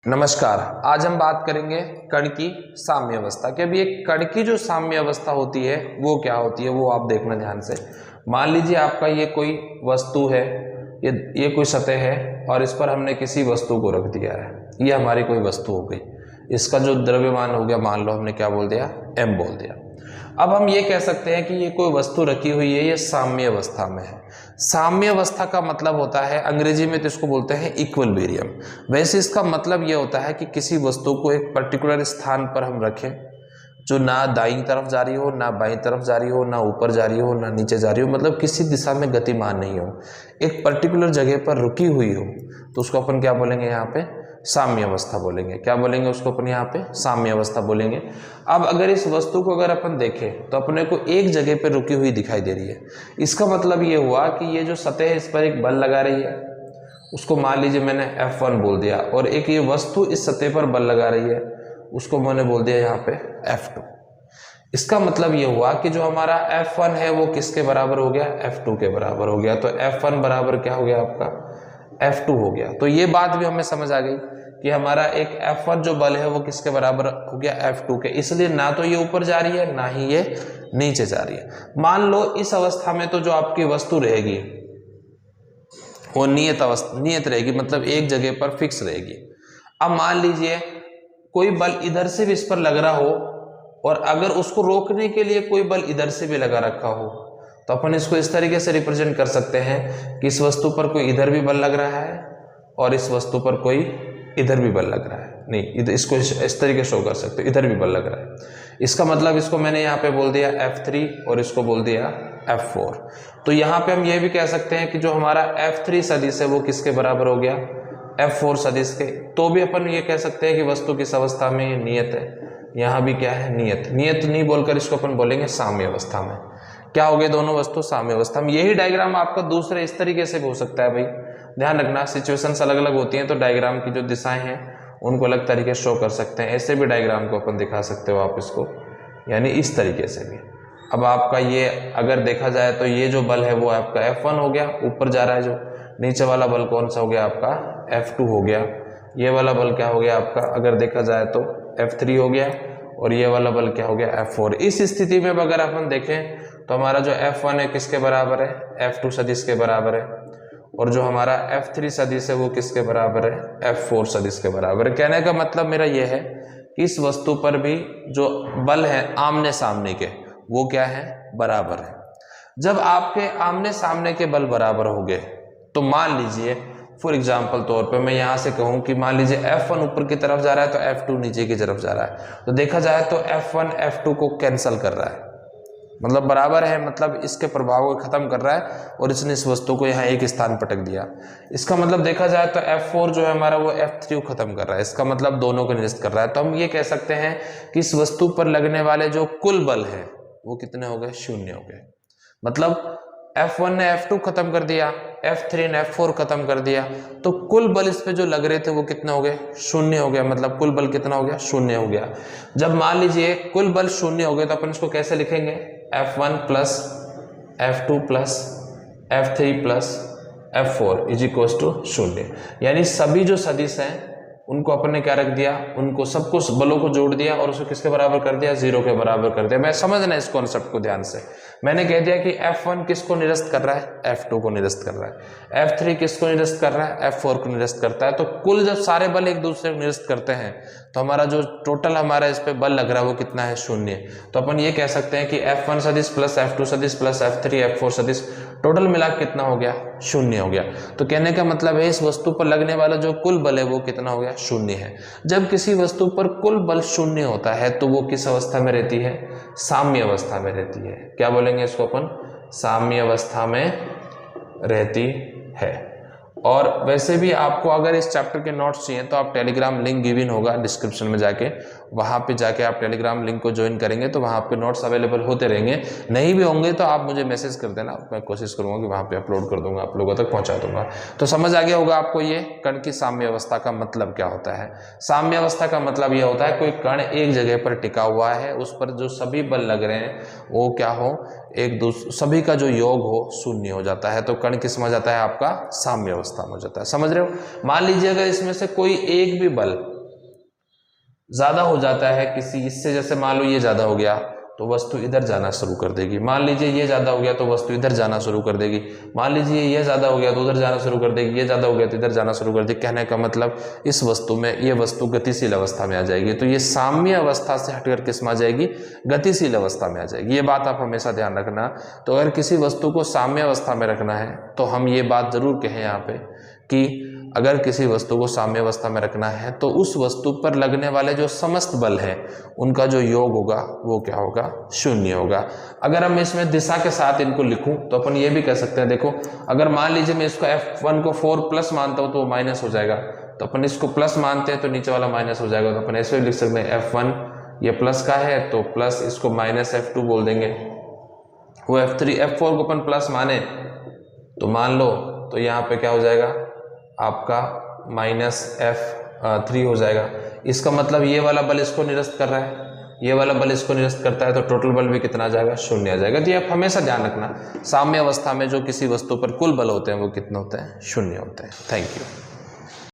नमस्कार। आज हम बात करेंगे कण की साम्य अवस्था कि अभी एक कण की जो साम्य अवस्था होती है वो क्या होती है, वो आप देखना ध्यान से। मान लीजिए आपका ये कोई वस्तु है, ये कोई सतह है और इस पर हमने किसी वस्तु को रख दिया है। ये हमारी कोई वस्तु हो गई, इसका जो द्रव्यमान हो गया, मान लो हमने क्या बोल दिया, m बोल दिया। अब हम ये कह सकते हैं कि ये कोई वस्तु रखी हुई है, ये साम्य अवस्था में है। साम्य अवस्था का मतलब होता है, अंग्रेजी में तो इसको बोलते हैं इक्विलिब्रियम। वैसे इसका मतलब ये होता है कि किसी वस्तु को एक पर्टिकुलर स्थान पर हम रखें जो ना दाईं तरफ जा रही हो, ना बाईं तरफ जा रही हो, ना ऊपर जा रही हो, ना नीचे जा रही हो, मतलब किसी दिशा में गतिमान नहीं हो, एक पर्टिकुलर जगह पर रुकी हुई हो, तो उसको अपन क्या बोलेंगे, यहाँ पे साम्य अवस्था बोलेंगे। क्या बोलेंगे उसको अपन, यहाँ पे साम्य अवस्था बोलेंगे। अब अगर इस वस्तु को अगर अपन देखें तो अपने को एक जगह पर रुकी हुई दिखाई दे रही है। इसका मतलब ये हुआ कि ये जो सतह है इस पर एक बल लगा रही है, उसको मान लीजिए मैंने F1 बोल दिया, और एक ये वस्तु इस सतह पर बल लगा रही है, उसको मैंने बोल दिया यहाँ पे F2। इसका मतलब ये हुआ कि जो हमारा F1 है वो किसके बराबर हो गया, F2 के बराबर हो गया। तो F1 बराबर क्या हो गया आपका, F2 हो गया। तो ये बात भी हमें समझ आ गई कि हमारा एक F1 जो बल है वो किसके बराबर हो गया, F2 के। इसलिए ना तो ये ऊपर जा रही है, ना ही ये नीचे जा रही है। मान लो इस अवस्था में तो जो आपकी वस्तु रहेगी वो नियत रहेगी, मतलब एक जगह पर फिक्स रहेगी। अब मान लीजिए कोई बल इधर से भी इस पर लग रहा हो, और अगर उसको रोकने के लिए कोई बल इधर से भी लगा रखा हो, तो अपन इसको इस तरीके से रिप्रेजेंट कर सकते हैं कि इस वस्तु पर कोई इधर भी बल लग रहा है और इस वस्तु पर कोई इधर भी बल लग रहा है। नहीं, इधर इसको इस तरीके शो कर सकते हो, इधर भी बल लग रहा है। इसका मतलब इसको मैंने यहाँ पे बोल दिया F3 और इसको बोल दिया F4। तो यहाँ पे हम ये भी कह सकते हैं कि जो हमारा F3 सदिश है वो किसके बराबर हो गया, F4 सदिश के। तो भी अपन ये कह सकते हैं कि वस्तु किस अवस्था में नियत है, यहाँ भी क्या है, नियत। नियत नहीं बोलकर इसको अपन बोलेंगे साम्य अवस्था में। क्या हो गए, दोनों वस्तु साम्य अवस्था में। यही डायग्राम आपका दूसरे इस तरीके से भी हो सकता है। भाई ध्यान रखना, सिचुएशंस अलग अलग होती हैं, तो डायग्राम की जो दिशाएं हैं उनको अलग तरीके से शो कर सकते हैं। ऐसे भी डायग्राम को अपन दिखा सकते हो आप इसको, यानी इस तरीके से भी। अब आपका ये अगर देखा जाए तो ये जो बल है वो आपका F1 हो गया, ऊपर जा रहा है जो। नीचे वाला बल कौन सा हो गया आपका, F2 हो गया। ये वाला बल क्या हो गया आपका, अगर देखा जाए तो F3 हो गया, और ये वाला बल क्या हो गया, F4। इस स्थिति में अगर अपन देखें तो हमारा जो F1 है किसके बराबर है, F2 सदिश के बराबर है, और जो हमारा F3 सदिश है वो किसके बराबर है, F4 सदिश के बराबर है। कहने का मतलब मेरा ये है कि इस वस्तु पर भी जो बल है आमने सामने के, वो क्या है, बराबर है। जब आपके आमने सामने के बल बराबर हो गए तो मान लीजिए फॉर एग्जाम्पल तौर पे मैं यहाँ से कहूँ कि मान लीजिए F1 ऊपर की तरफ जा रहा है तो F2 नीचे की तरफ जा रहा है, तो देखा जाए तो F1 F2 को कैंसल कर रहा है, मतलब बराबर है, मतलब इसके प्रभाव को खत्म कर रहा है, और इसने इस वस्तु को यहाँ एक स्थान पटक दिया। इसका मतलब देखा जाए तो F4 जो है हमारा वो F3 को खत्म कर रहा है, इसका मतलब दोनों को निरस्त कर रहा है। तो हम ये कह सकते हैं कि इस वस्तु पर लगने वाले जो कुल बल है वो कितने हो गए, शून्य हो गए। मतलब F1 ने F2 खत्म कर दिया, F3 ने F4 खत्म कर दिया, तो कुल बल इस पे जो लग रहे थे वो कितने हो गए, शून्य हो गया। मतलब कुल बल कितना हो गया, शून्य हो गया। जब मान लीजिए कुल बल शून्य हो गए तो अपन इसको कैसे लिखेंगे, F1 plus F2 plus F3 plus F4 is equal to शून्य। यानी सभी जो सदिश हैं उनको अपन ने क्या रख दिया, उनको सबको बलों को जोड़ दिया और उसको किसके बराबर कर दिया, जीरो के बराबर कर दिया। मैं समझना इस कॉन्सेप्ट को ध्यान से। मैंने कह दिया कि F1 किसको निरस्त कर रहा है, F2 को निरस्त कर रहा है। F3 किसको निरस्त कर रहा है, F4 को निरस्त करता है। तो कुल जब सारे बल एक दूसरे को निरस्त करते हैं तो हमारा जो टोटल हमारा इस पे बल लग रहा है वो कितना है, शून्य। तो अपन ये कह सकते हैं कि F1 सदिश प्लस F2 सदिश प्लस F3 F4 सदिश टोटल मिला कितना हो गया, शून्य हो गया। तो कहने का मतलब है इस वस्तु पर लगने वाला जो कुल बल है वो कितना हो गया, शून्य है। जब किसी वस्तु पर कुल बल शून्य होता है तो वो किस अवस्था में रहती है, साम्य अवस्था में रहती है। क्या बोलेंगे इसको अपन, साम्य अवस्था में रहती है। और वैसे भी आपको अगर इस चैप्टर के नोट्स चाहिए तो आप टेलीग्राम लिंक गिवन होगा डिस्क्रिप्शन में जाके, वहाँ पे जाके आप टेलीग्राम लिंक को ज्वाइन करेंगे तो वहाँ आपके नोट्स अवेलेबल होते रहेंगे। नहीं भी होंगे तो आप मुझे मैसेज कर देना, मैं कोशिश करूँगा कि वहाँ पे अपलोड कर दूंगा, आप लोगों तक पहुँचा दूंगा। तो समझ आ गया होगा आपको ये कण की साम्य अवस्था का मतलब क्या होता है। साम्य अवस्था का मतलब ये होता है कोई कण एक जगह पर टिका हुआ है, उस पर जो सभी बल लग रहे हैं वो क्या हो, एक दूसरे सभी का जो योग हो शून्य हो जाता है। तो कण किस में जाता है, आपका साम्य अवस्था में हो जाता है। समझ रहे हो। मान लीजिए अगर इसमें से कोई एक भी बल ज़्यादा हो जाता है किसी इससे, जैसे मान लो ये ज़्यादा हो गया तो वस्तु इधर जाना शुरू कर देगी, मान लीजिए ये ज़्यादा हो गया तो वस्तु इधर जाना शुरू कर देगी, मान लीजिए ये ज़्यादा हो गया तो उधर जाना शुरू कर देगी, ये ज़्यादा हो गया तो इधर जाना शुरू कर देगी। कहने का मतलब इस वस्तु में ये वस्तु गतिशील अवस्था में आ जाएगी। तो ये साम्य अवस्था से हटकर किस में आ जाएगी, गतिशील अवस्था में आ जाएगी। ये बात आप हमेशा ध्यान रखना। तो अगर किसी वस्तु को साम्य अवस्था में रखना है तो हम ये बात जरूर कहें यहाँ पे कि अगर किसी वस्तु को साम्य अवस्था में रखना है तो उस वस्तु पर लगने वाले जो समस्त बल हैं उनका जो योग होगा वो क्या होगा, शून्य होगा। अगर हम इसमें दिशा के साथ इनको लिखूं तो अपन ये भी कह सकते हैं, देखो अगर मान लीजिए मैं इसको F1 को 4 प्लस मानता हूं तो वो माइनस हो जाएगा, तो अपन इसको प्लस मानते हैं तो नीचे वाला माइनस हो जाएगा। तो अपन ऐसे भी लिख सकते हैं F1 ये प्लस का है तो प्लस, इसको माइनस F2 बोल देंगे। वो F3 F4 को अपन प्लस माने तो मान लो तो यहाँ पे क्या हो जाएगा आपका माइनस F3 हो जाएगा। इसका मतलब ये वाला बल इसको निरस्त कर रहा है, ये वाला बल इसको निरस्त करता है, तो टोटल बल भी कितना आ जाएगा, शून्य आ जाएगा। तो ये आप हमेशा ध्यान रखना, साम्य अवस्था में जो किसी वस्तु पर कुल बल होते हैं वो कितने होते हैं, शून्य होते हैं। Thank you.